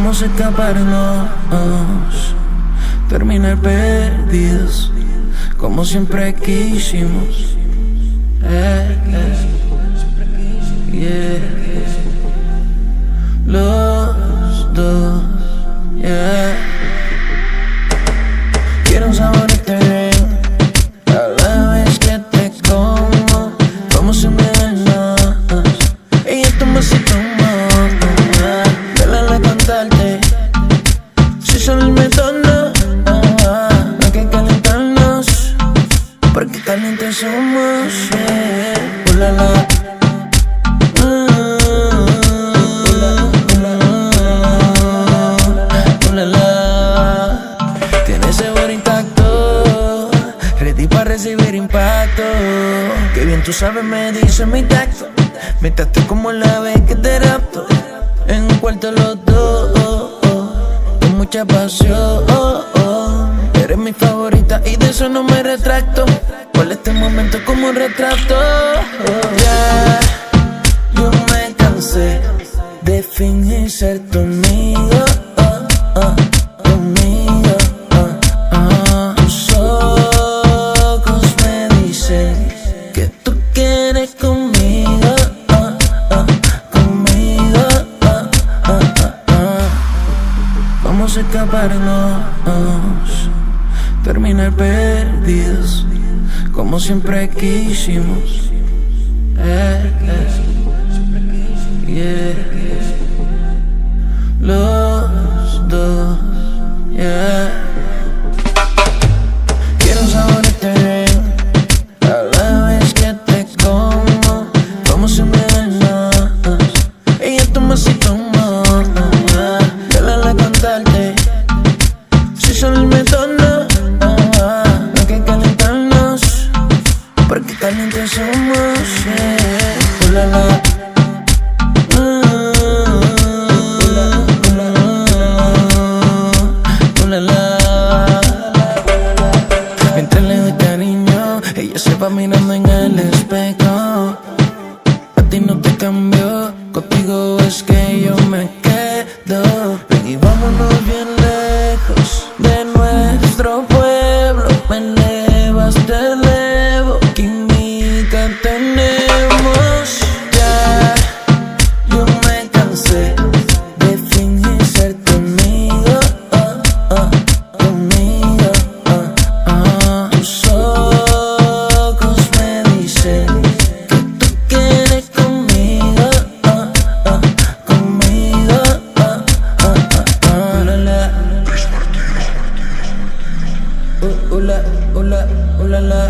Vamos a escaparnos, terminar perdidos, como siempre quisimos. Yeah. Los dos, yeah. Quiero saborearte bien a la vez que te como. Vamos a envenenarnos y esto me hace tomar. Dale contarte si solo el método. No hay que calentarnos porque calientes somos. Ulala. Tienes sabor intacto, ready para recibir impacto. Qué bien tú sabes, me dice mi tacto. Me trato como la vez que te rapto. En un cuarto los dos, con mucha pasión. Eres mi favorita y de eso no me retracto. Por este momento como un retrato. Yeah. Yo me cansé de fingir ser tu amigo. Conmigo. Tus ojos me dicen que tú quieres conmigo. Conmigo. Vamos a escaparnos, terminar perdidos, como siempre quisimos. Yeah. Los dos, yeah. Quiero saborearte bien a la vez que te como. Vamos a envenenarnos y esto me hace tomar. Dale contarte si solo el método. No hay que calentarnos porque calientes somos. Ulala. Mientras le doy cariño, ella se va mirando en el espejo. A ti no te cambió, contigo es que yo me quedo. Ven y vámonos bien lejos de nuestro pueblo. Me elevas, te elevo, química tenemos. Ya, yo me cansé de fingir ser tu amigo. Conmigo. Tus ojos me dicen que tú quieres conmigo. Conmigo. Ulala. Ulala.